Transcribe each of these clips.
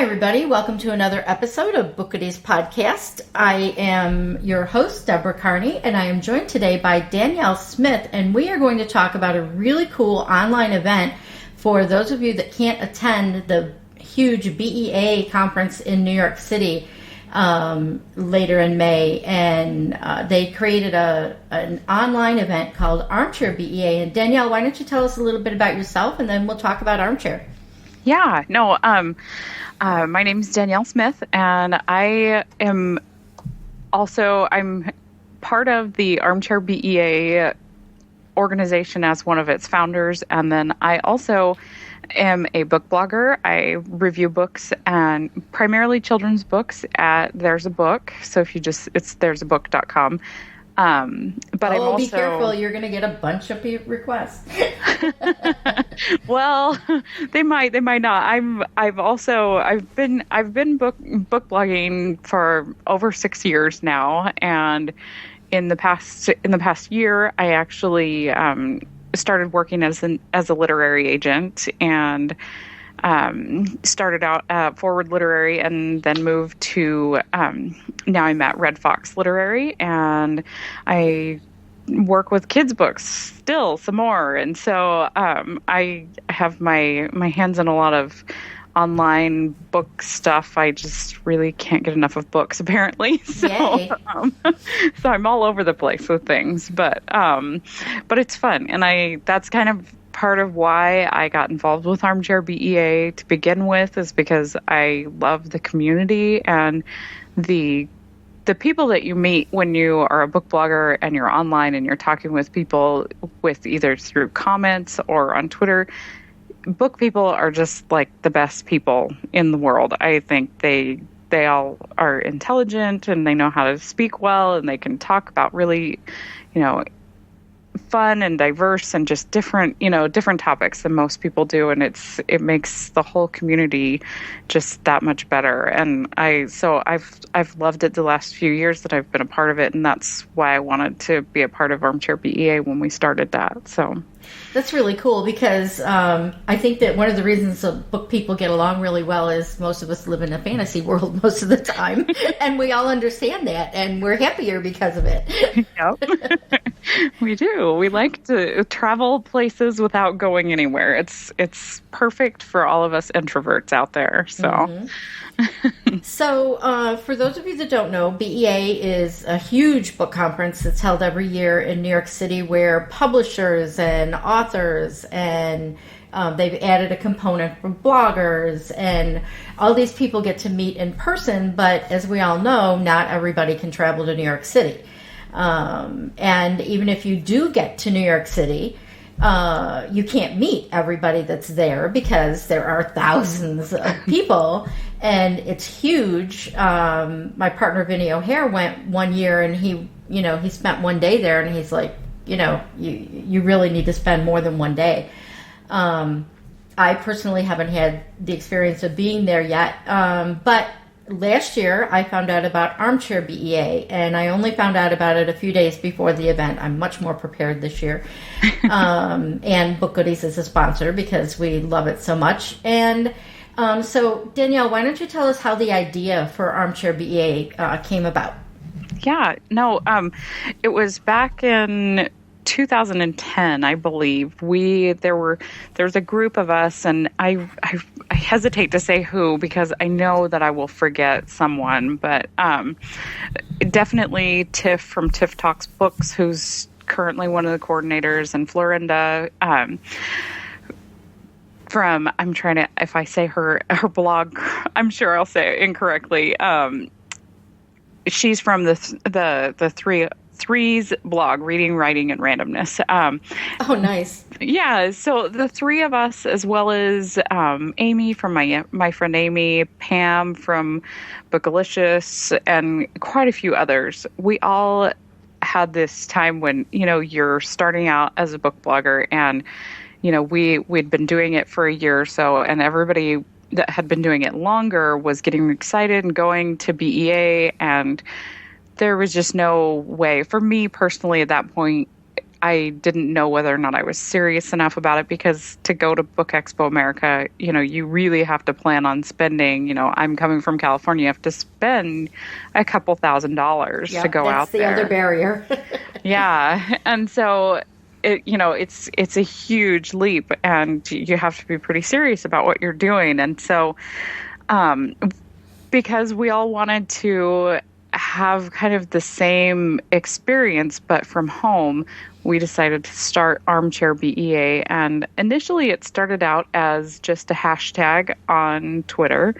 Hi, everybody. Welcome to another episode of BookGoodies podcast. I am your host, Deborah Carney, and I am joined today by Danielle Smith, and we are going to talk about a really cool online event for those of you that can't attend the huge BEA conference in New York City later in May. And they created an online event called Armchair BEA. And Danielle, why don't you tell us a little bit about yourself, and then we'll talk about Armchair. Yeah, no, my name is Danielle Smith, and I'm part of the Armchair BEA organization as one of its founders. And then I also am a book blogger. I review books, and primarily children's books at There's a Book. So if you it's there'sabook.com. But I'm also... be careful, you're going to get a bunch of requests. Well, they might not. I've been book blogging for over 6 years now, and in the past year, I actually started working as a literary agent, and started out at Forward Literary, and then moved to now I'm at Red Fox Literary, and I work with kids books still some more. And so I have my hands in a lot of online book stuff. I just really can't get enough of books, apparently. So, so I'm all over the place with things, but it's fun. And that's kind of part of why I got involved with Armchair BEA to begin with, is because I love the community and the people that you meet when you are a book blogger and you're online and you're talking with people with either through comments or on Twitter. Book people are just like the best people in the world. I think they all are intelligent, and they know how to speak well, and they can talk about really, fun and diverse and just different topics than most people do, and it makes the whole community just that much better. And I've loved it the last few years that I've been a part of it, and that's why I wanted to be a part of Armchair BEA when we started that. So that's really cool, because I think that one of the reasons book people get along really well is most of us live in a fantasy world most of the time, and we all understand that, and we're happier because of it. Yep. We do. We like to travel places without going anywhere. It's perfect for all of us introverts out there. So. Mm-hmm. So, for those of you that don't know, BEA is a huge book conference that's held every year in New York City, where publishers and authors and they've added a component for bloggers, and all these people get to meet in person. But as we all know, not everybody can travel to New York City. And even if you do get to New York City, you can't meet everybody that's there, because there are thousands of people, and it's huge. My partner Vinny O'Hare went one year, and he spent one day there, and he's like, you really need to spend more than one day. I personally haven't had the experience of being there yet, but last year, I found out about Armchair BEA, and I only found out about it a few days before the event. I'm much more prepared this year. And BookGoodies is a sponsor because we love it so much. And so, Danielle, why don't you tell us how the idea for Armchair BEA came about? Yeah, no, it was back in 2010, I believe. There was a group of us, and I hesitate to say who, because I know that I will forget someone, but definitely Tiff from Tiff Talks Books, who's currently one of the coordinators, and Florinda from, if I say her blog, I'm sure I'll say it incorrectly. She's from the Three's blog, Reading, Writing, and Randomness. Oh, nice. Yeah, so the three of us, as well as Amy from my friend Amy, Pam from Bookalicious, and quite a few others, we all had this time when, you're starting out as a book blogger, and, we'd been doing it for a year or so, and everybody that had been doing it longer was getting excited and going to BEA, and there was just no way. For me personally, at that point, I didn't know whether or not I was serious enough about it, because to go to Book Expo America, you really have to plan on spending, I'm coming from California, you have to spend a couple $1,000s to go out there. That's the other barrier. Yeah. And so it's a huge leap, and you have to be pretty serious about what you're doing. And so, because we all wanted to have kind of the same experience, but from home, we decided to start Armchair BEA. And initially it started out as just a hashtag on Twitter.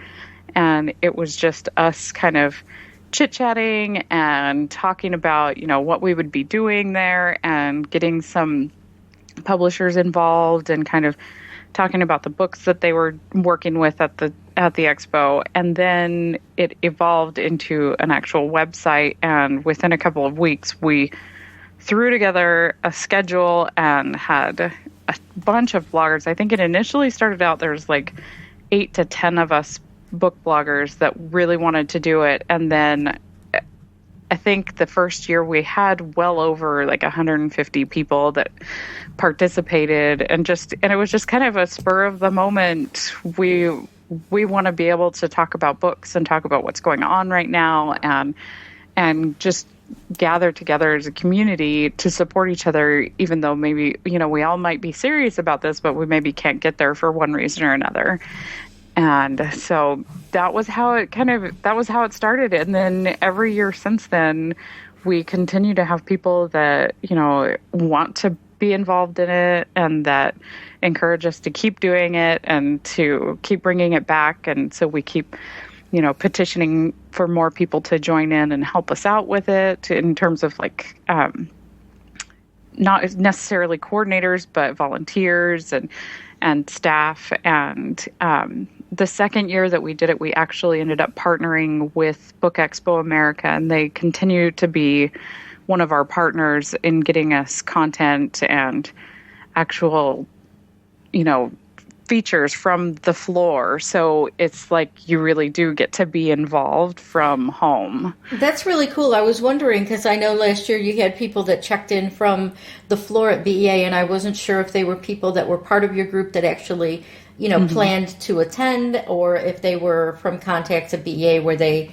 And it was just us kind of chit-chatting and talking about, what we would be doing there, and getting some publishers involved and kind of talking about the books that they were working with at the expo. And then it evolved into an actual website, and within a couple of weeks we threw together a schedule and had a bunch of bloggers. I think it initially started out there's like 8 to 10 of us book bloggers that really wanted to do it, and then I think the first year we had well over like 150 people that participated, and it was just kind of a spur of the moment. We want to be able to talk about books and talk about what's going on right now, and just gather together as a community to support each other, even though maybe, we all might be serious about this, but we maybe can't get there for one reason or another. And so that was how it started. And then every year since then, we continue to have people that, want to be involved in it, and that encourage us to keep doing it and to keep bringing it back. And so we keep, petitioning for more people to join in and help us out with it, in terms of like, not necessarily coordinators, but volunteers and staff. And the second year that we did it, we actually ended up partnering with Book Expo America, and they continue to be one of our partners in getting us content and actual, features from the floor. So it's like you really do get to be involved from home. That's really cool. I was wondering, because I know last year you had people that checked in from the floor at BEA, and I wasn't sure if they were people that were part of your group that actually, planned to attend, or if they were from contacts at BEA where they,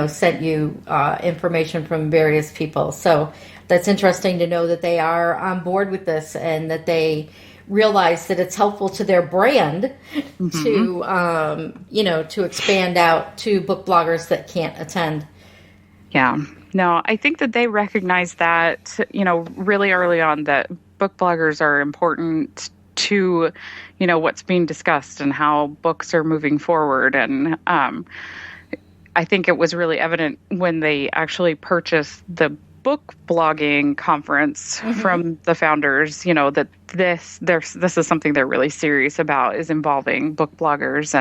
sent you information from various people. So that's interesting to know that they are on board with this, and that they realize that it's helpful to their brand to expand out to book bloggers that can't attend. Yeah. No, I think that they recognize that, really early on, that book bloggers are important to, what's being discussed and how books are moving forward. And I think it was really evident when they actually purchased the book blogging conference from the founders, that this is something they're really serious about, is involving book bloggers,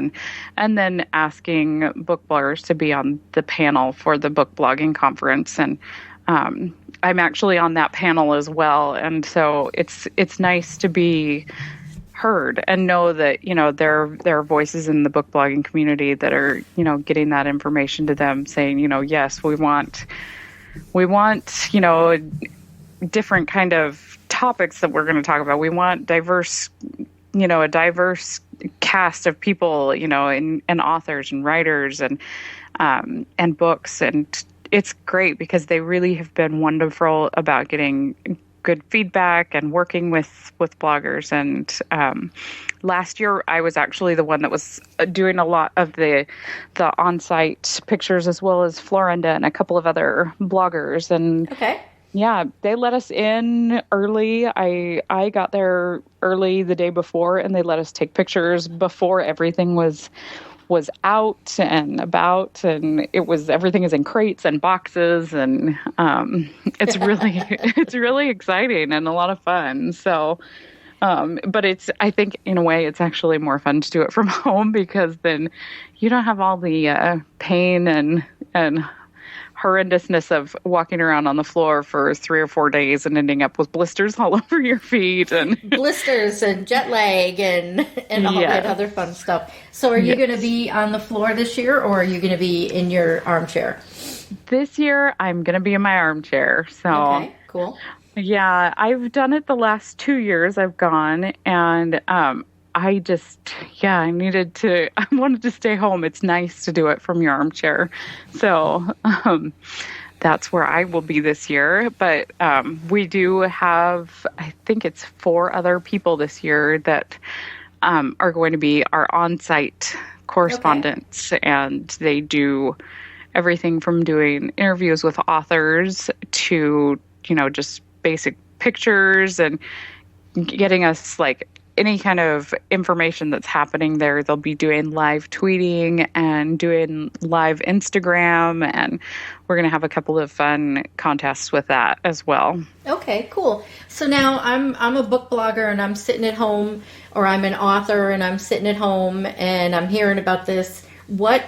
and then asking book bloggers to be on the panel for the book blogging conference. And I'm actually on that panel as well. And so it's nice to be heard and know that, there are voices in the book blogging community that are, getting that information to them, saying, yes, we want, different kind of topics that we're going to talk about. We want diverse, a diverse cast of people, and authors and writers and books. And it's great because they really have been wonderful about getting good feedback and working with bloggers. And last year, I was actually the one that was doing a lot of the on-site pictures, as well as Florinda and a couple of other bloggers. And yeah, they let us in early. I got there early the day before, and they let us take pictures before everything was out and about, and everything is in crates and boxes, and it's really exciting and a lot of fun. So, but I think in a way it's actually more fun to do it from home, because then you don't have all the pain and horrendousness of walking around on the floor for 3 or 4 days and ending up with blisters all over your feet, and blisters and jet lag and all that other fun stuff. So are you going to be on the floor this year, or are you going to be in your armchair? This year I'm going to be in my armchair. So okay, cool. Yeah, I've done it the last 2 years I've gone, and I just, yeah, I wanted to stay home. It's nice to do it from your armchair. So that's where I will be this year. But we do have, I think it's 4 other people this year that are going to be our on-site Okay. correspondents, and they do everything from doing interviews with authors to, just basic pictures and getting us like any kind of information that's happening there. They'll be doing live tweeting and doing live Instagram, and we're going to have a couple of fun contests with that as well. Okay, cool. So now I'm a book blogger and I'm sitting at home, or I'm an author and I'm sitting at home and I'm hearing about this. What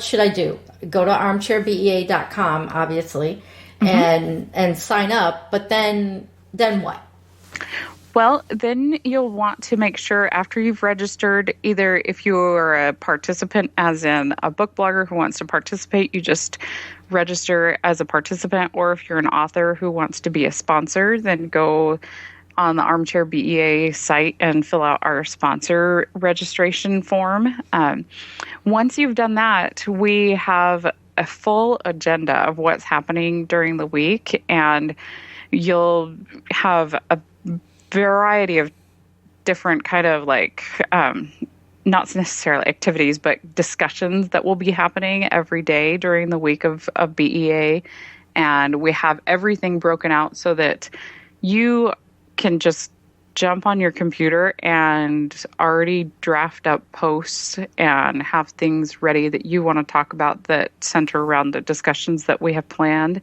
should I do? Go to armchairbea.com, obviously, and sign up. But then what? Well, then you'll want to make sure after you've registered, either if you're a participant, as in a book blogger who wants to participate, you just register as a participant, or if you're an author who wants to be a sponsor, then go on the Armchair BEA site and fill out our sponsor registration form. Once you've done that, we have a full agenda of what's happening during the week, and you'll have a variety of different kind of like not necessarily activities, but discussions that will be happening every day during the week of BEA. And we have everything broken out so that you can just jump on your computer and already draft up posts and have things ready that you want to talk about that center around the discussions that we have planned.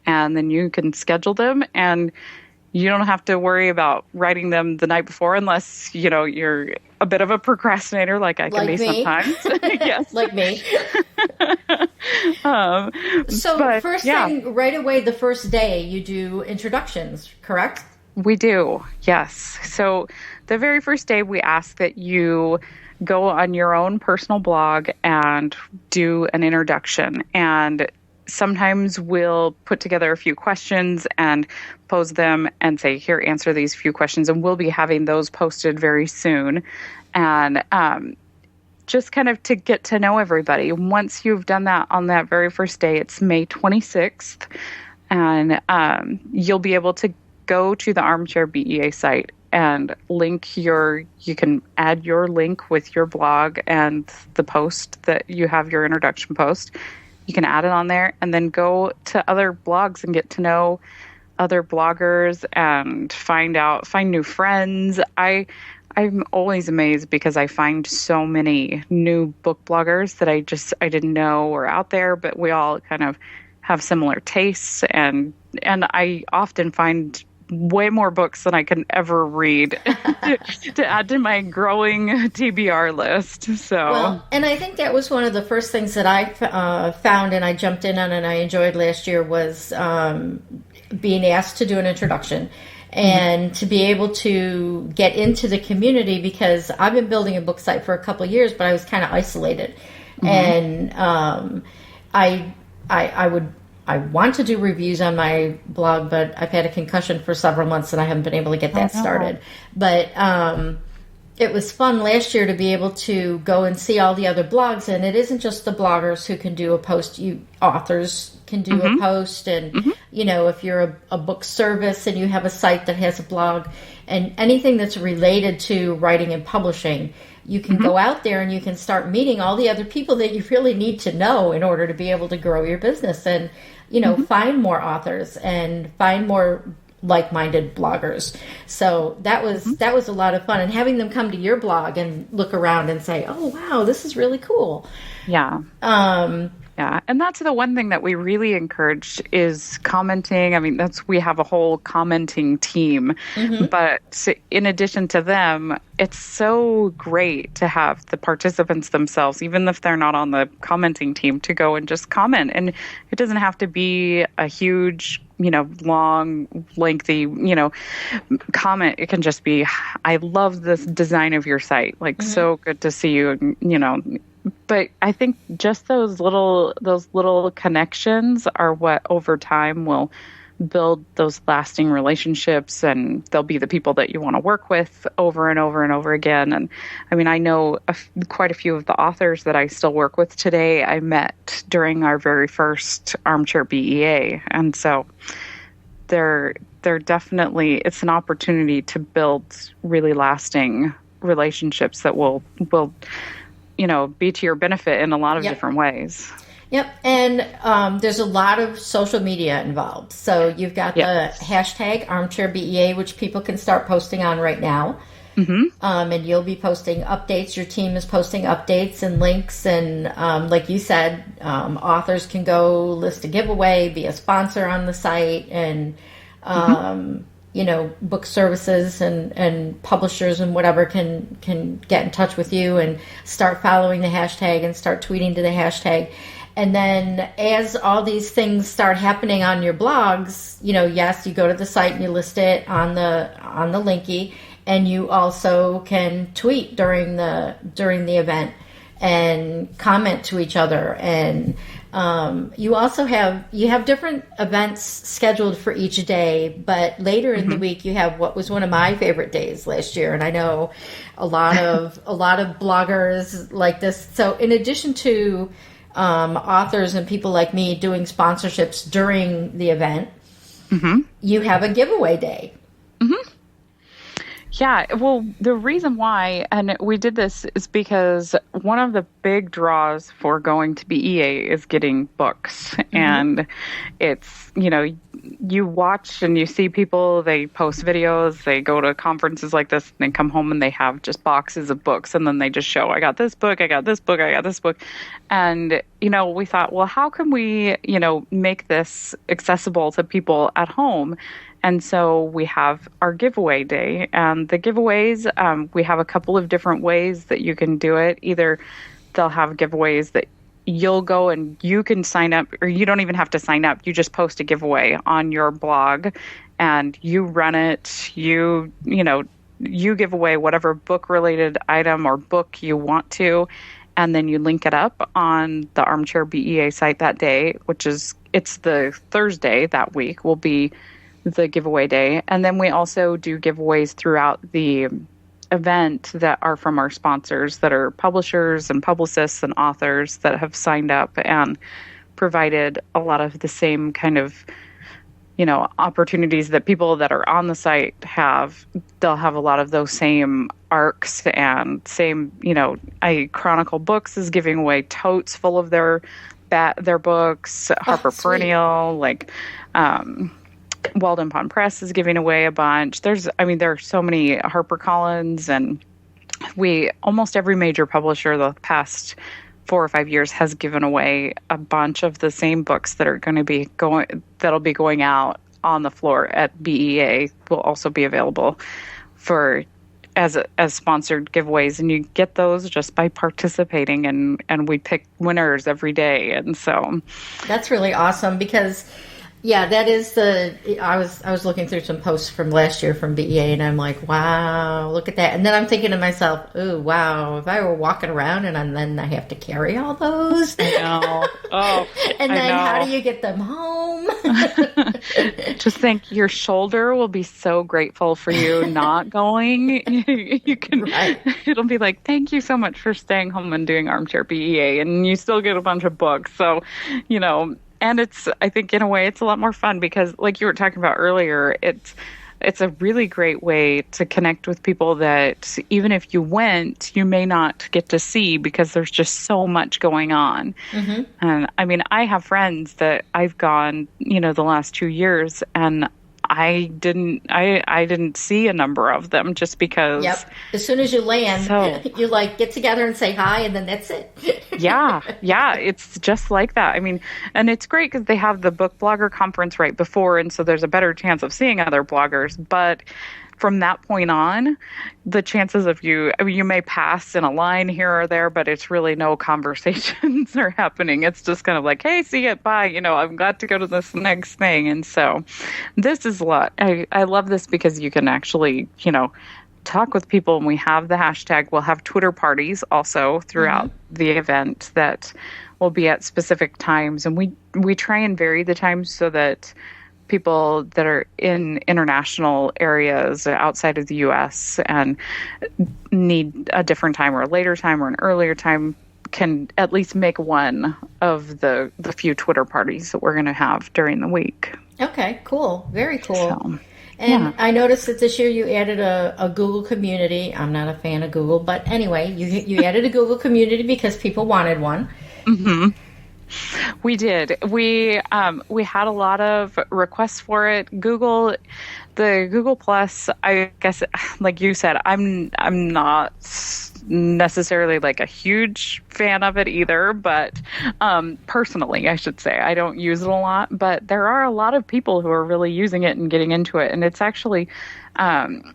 And then you can schedule them, and you don't have to worry about writing them the night before unless, you're a bit of a procrastinator like I can be sometimes. Yes. Like me. So but, first yeah. thing, right away, the first day, you do introductions, correct? We do, yes. So the very first day, we ask that you go on your own personal blog and do an introduction. And sometimes we'll put together a few questions and pose them and say, here, answer these few questions. And we'll be having those posted very soon. And just kind of to get to know everybody. Once you've done that on that very first day, it's May 26th. And you'll be able to go to the Armchair BEA site and you can add your link with your blog and the post that you have, your introduction post. You can add it on there and then go to other blogs and get to know other bloggers and find new friends. I'm always amazed because I find so many new book bloggers that I didn't know were out there, but we all kind of have similar tastes, and I often find way more books than I can ever read to add to my growing TBR list. So, well, and I think that was one of the first things that I found and I jumped in on and I enjoyed last year was being asked to do an introduction and to be able to get into the community, because I've been building a book site for a couple of years, but I was kind of isolated. And I want to do reviews on my blog, but I've had a concussion for several months and I haven't been able to get that started. But it was fun last year to be able to go and see all the other blogs. And it isn't just the bloggers who can do a post. Authors can do a post. And, if you're a book service and you have a site that has a blog and anything that's related to writing and publishing, you can go out there and you can start meeting all the other people that you really need to know in order to be able to grow your business and, find more authors and find more like-minded bloggers. So that was a lot of fun, and having them come to your blog and look around and say, "Oh, wow, this is really cool." Yeah. Yeah. And that's the one thing that we really encourage is commenting. I mean, we have a whole commenting team, but in addition to them, it's so great to have the participants themselves, even if they're not on the commenting team, to go and just comment. And it doesn't have to be a huge, long, lengthy, comment. It can just be, I love this design of your site. Like, so good to see you, But I think just those little connections are what over time will build those lasting relationships, and they'll be the people that you want to work with over and over and over again. And I mean, I know quite a few of the authors that I still work with today I met during our very first Armchair BEA. And so they're definitely, it's an opportunity to build really lasting relationships that will be to your benefit in a lot of different ways. Yep. And there's a lot of social media involved. So you've got the hashtag Armchair BEA, which people can start posting on right now. Mm-hmm. And you'll be posting updates. Your team is posting updates and links. And like you said, authors can go list a giveaway, be a sponsor on the site, and book services and publishers and whatever can get in touch with you and start following the hashtag and start tweeting to the hashtag. And then as all these things start happening on your blogs, yes, you go to the site and you list it on the Linky, and you also can tweet during the event and comment to each other. And you also have different events scheduled for each day, but later in the week you have what was one of my favorite days last year, and I know a lot of bloggers like this. So in addition to authors and people like me doing sponsorships during the event, you have a giveaway day. Yeah, well, the reason why, and we did this, is because one of the big draws for going to BEA is getting books. And it's, you watch and you see people, they post videos, they go to conferences like this, and they come home and they have just boxes of books, and then they just show, I got this book, I got this book, I got this book. And, we thought, well, how can we, make this accessible to people at home? And so we have our giveaway day, and the giveaways, we have a couple of different ways that you can do it. Either they'll have giveaways that you'll go and you can sign up, or you don't even have to sign up. You just post a giveaway on your blog and you run it. You give away whatever book related item or book you want to, and then you link it up on the Armchair BEA site that day, it's the Thursday that week will be the giveaway day. And then we also do giveaways throughout the event that are from our sponsors, that are publishers and publicists and authors that have signed up and provided a lot of the same kind of opportunities that people that are on the site have. They'll have a lot of those same arcs and same, Chronicle Books is giving away totes full of their books. Harper Perennial, Walden Pond Press is giving away a bunch. There are so many. HarperCollins, and almost every major publisher the past 4 or 5 years has given away a bunch of the same books that are that'll be going out on the floor at BEA will also be available as sponsored giveaways, and you get those just by participating, and we pick winners every day. And so that's really awesome, because that is I was looking through some posts from last year from BEA, and I'm like, wow, look at that. And then I'm thinking to myself, oh, wow, if I were walking around and then I have to carry all those. I know. Oh, and then how do you get them home? Just think, your shoulder will be so grateful for you not going. You can. Right. It'll be like, thank you so much for staying home and doing Armchair BEA, and you still get a bunch of books. So, and I think in a way it's a lot more fun because, like you were talking about earlier, it's a really great way to connect with people that even if you went, you may not get to see because there's just so much going on. And I have friends that I've gone, the last 2 years, and I didn't see a number of them just because. Yep. As soon as you land, you get together and say hi, and then that's it. Yeah. It's just like that. And it's great because they have the book blogger conference right before, and so there's a better chance of seeing other bloggers. But from that point on, the chances of you may pass in a line here or there, but it's really no conversations are happening. It's just kind of like, hey, see it, bye. I've got to go to this next thing. And so this is a lot. I love this because you can actually, talk with people, and we have the hashtag. We'll have Twitter parties also throughout the event that will be at specific times. And we try and vary the times so that people that are in international areas outside of the U.S. and need a different time or a later time or an earlier time can at least make one of the few Twitter parties that we're going to have during the week. Okay, cool. Very cool. So, and I noticed that this year you added a Google community. I'm not a fan of Google, but anyway, you added a Google community because people wanted one. Mm-hmm. We did. We had a lot of requests for it. The Google Plus, I guess, like you said, I'm not necessarily like a huge fan of it either, but personally, I should say, I don't use it a lot, but there are a lot of people who are really using it and getting into it. And it's actually,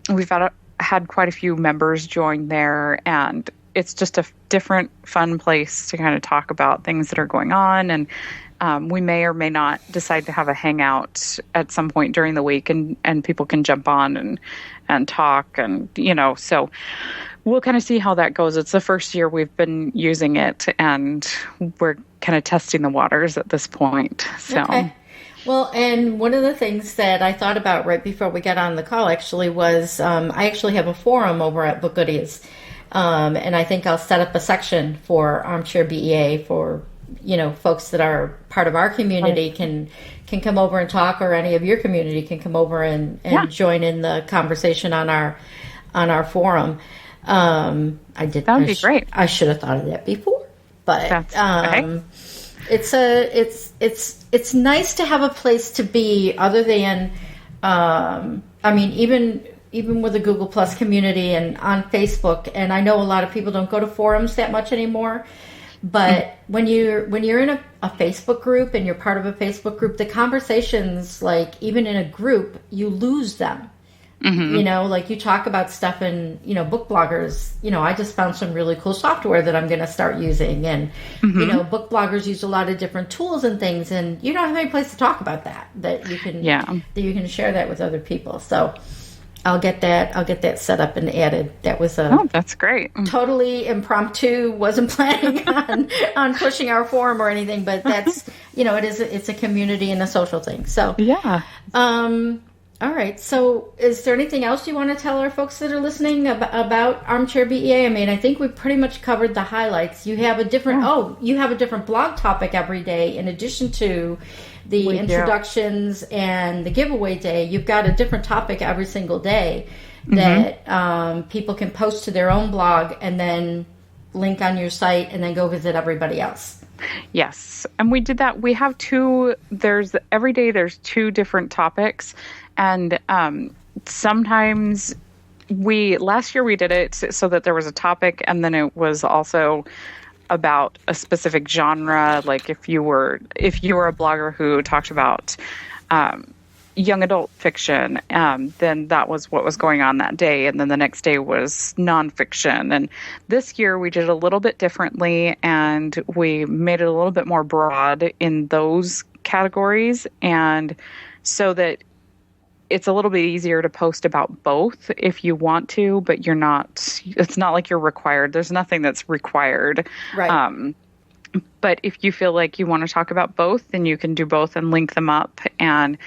we've had quite a few members join there, and it's just a different, fun place to kind of talk about things that are going on. And we may or may not decide to have a hangout at some point during the week, and people can jump on and talk. And, so we'll kind of see how that goes. It's the first year we've been using it, and we're kind of testing the waters at this point. So. Okay. Well, and one of the things that I thought about right before we got on the call actually was I actually have a forum over at BookGoodies. And I think I'll set up a section for Armchair BEA for, folks that are part of our community can come over and talk, or any of your community can come over and join in the conversation on our forum. That would be great. I should have thought of that before, but it's nice to have a place to be other than, even with the Google Plus community and on Facebook. And I know a lot of people don't go to forums that much anymore, but when you're in a Facebook group and you're part of a Facebook group, the conversations, like even in a group, you lose them. Mm-hmm. Like you talk about stuff and, book bloggers, I just found some really cool software that I'm going to start using. And, book bloggers use a lot of different tools and things, and you don't have any place to talk about that you can share that with other people. So I'll get that set up and added. That was that's great. Totally impromptu. Wasn't planning on pushing our forum or anything, but that's, it's a community and a social thing. So, yeah. All right. So is there anything else you want to tell our folks that are listening about Armchair BEA? I think we pretty much covered the highlights. You have a different blog topic every day in addition to the introductions and the giveaway day. You've got a different topic every single day that people can post to their own blog and then link on your site and then go visit everybody else. Yes. And we did that. We have every day there's two different topics. And sometimes last year we did it so that there was a topic, and then it was also about a specific genre. Like if you were a blogger who talked about young adult fiction, then that was what was going on that day. And then the next day was nonfiction. And this year we did it a little bit differently, and we made it a little bit more broad in those categories. And so that it's a little bit easier to post about both if you want to, but it's not like you're required. There's nothing that's required. Right. But if you feel like you want to talk about both, then you can do both and link them up. And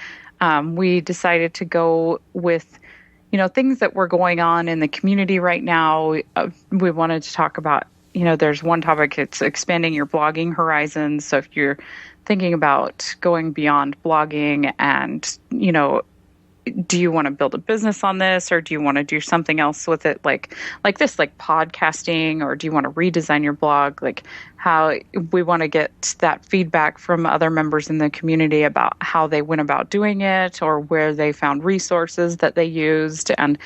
we decided to go with, things that were going on in the community right now. We wanted to talk about, there's one topic, it's expanding your blogging horizons. So if you're thinking about going beyond blogging and, do you want to build a business on this, or do you want to do something else with it, like this, like podcasting, or do you want to redesign your blog? Like how we want to get that feedback from other members in the community about how they went about doing it, or where they found resources that they used, and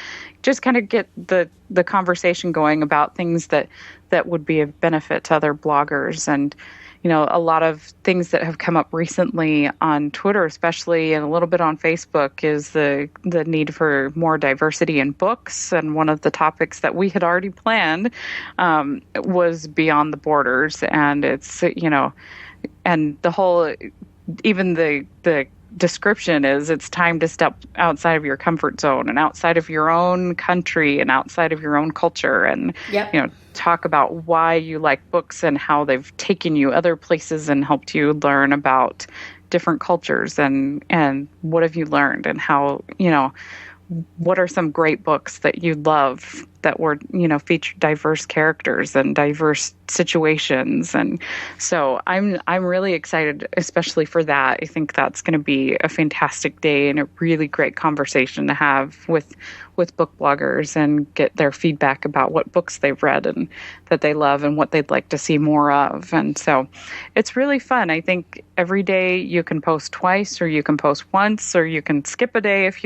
just kind of get the conversation going about things that would be of benefit to other bloggers. And a lot of things that have come up recently on Twitter, especially, and a little bit on Facebook, is the need for more diversity in books. And one of the topics that we had already planned was beyond the borders. And it's, and the whole, even the description is, it's time to step outside of your comfort zone and outside of your own country and outside of your own culture, and talk about why you like books and how they've taken you other places and helped you learn about different cultures and what have you learned and how, what are some great books that you love that were, featured diverse characters and diverse situations. And so I'm really excited, especially for that. I think that's going to be a fantastic day and a really great conversation to have with book bloggers and get their feedback about what books they've read and that they love and what they'd like to see more of. And so it's really fun. I think every day you can post twice, or you can post once, or you can skip a day if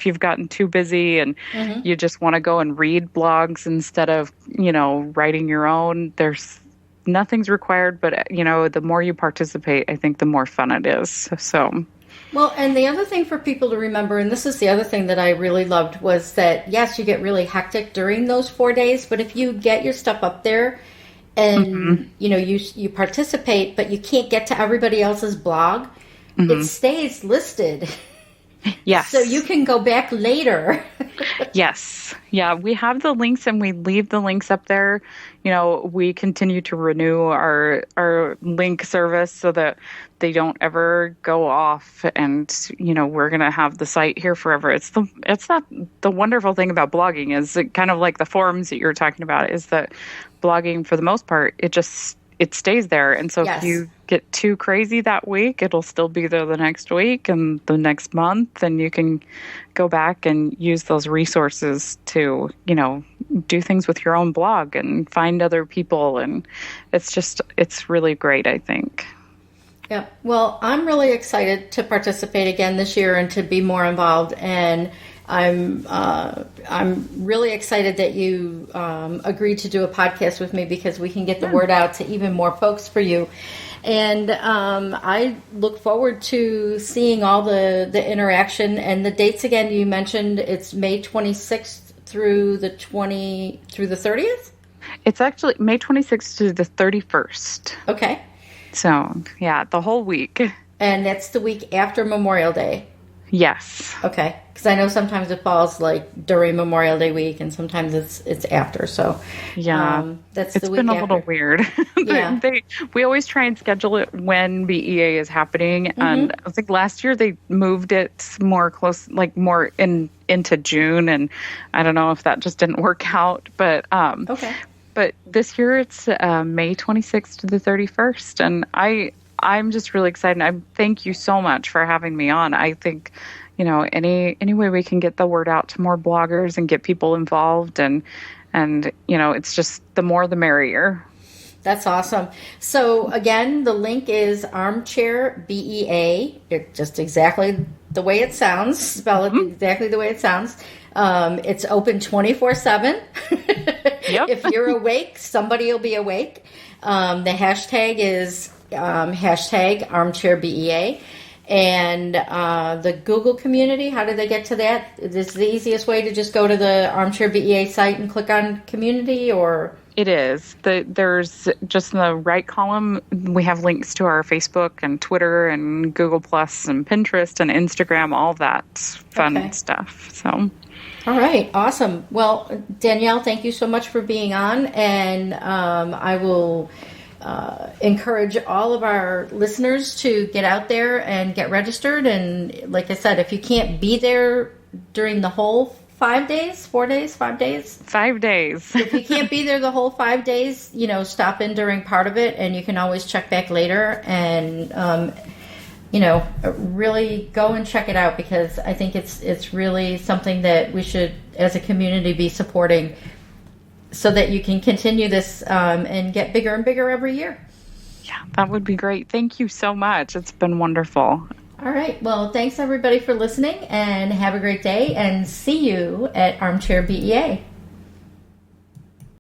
you've gotten too busy and you just want to go and read blogs instead of, writing your own. There's nothing's required, but the more you participate, I think the more fun it is. So. Well, and the other thing for people to remember, and this is the other thing that I really loved, was that, yes, you get really hectic during those 4 days, but if you get your stuff up there and, you participate, but you can't get to everybody else's blog, it stays listed. Yes. So you can go back later. Yes. Yeah, we have the links and we leave the links up there. We continue to renew our link service so that they don't ever go off, and we're going to have the site here forever. It's the wonderful thing about blogging is it kind of like the forums that you're talking about, is that blogging for the most part it stays there. And so if you get too crazy that week, it'll still be there the next week and the next month. And you can go back and use those resources to, do things with your own blog and find other people. And it's really great, I think. Yeah. Well, I'm really excited to participate again this year and to be more involved. And I'm really excited that you agreed to do a podcast with me, because we can get the word out to even more folks for you. And I look forward to seeing all the interaction and the dates again. You mentioned it's May 26th through the 30th. It's actually May 26th to the 31st. Okay. So yeah, the whole week. And that's the week after Memorial Day. Yes. Okay. Because I know sometimes it falls like during Memorial Day week, and sometimes it's after. So yeah, that's it's the week been a after. little weird. Yeah. We always try and schedule it when BEA is happening, and I think last year they moved it more close, like more into June, and I don't know if that just didn't work out, but okay. But this year it's May 26th to the 31st, and I'm just really excited. I thank you so much for having me on. I think, any way we can get the word out to more bloggers and get people involved, and it's just the more the merrier. That's awesome. So again, the link is Armchair BEA. It's just exactly the way it sounds. Spell it exactly the way it sounds. It's open 24/7. Yep. If you're awake, somebody will be awake. The hashtag is hashtag Armchair BEA. And the Google community, how do they get to that? Is the easiest way to just go to the Armchair BEA site and click on community, or? It is. There's just in the right column, we have links to our Facebook and Twitter and Google Plus and Pinterest and Instagram, all that fun stuff. So. All right. Awesome. Well, Danielle, thank you so much for being on. And I will encourage all of our listeners to get out there and get registered. And like I said, if you can't be there during the whole 5 days, 4 days, 5 days? 5 days. If you can't be there the whole 5 days, stop in during part of it, and you can always check back later and, really go and check it out, because I think it's really something that we should, as a community, be supporting, so that you can continue this and get bigger and bigger every year. Yeah, that would be great. Thank you so much. It's been wonderful. All right. Well, thanks everybody for listening, and have a great day, and see you at Armchair BEA.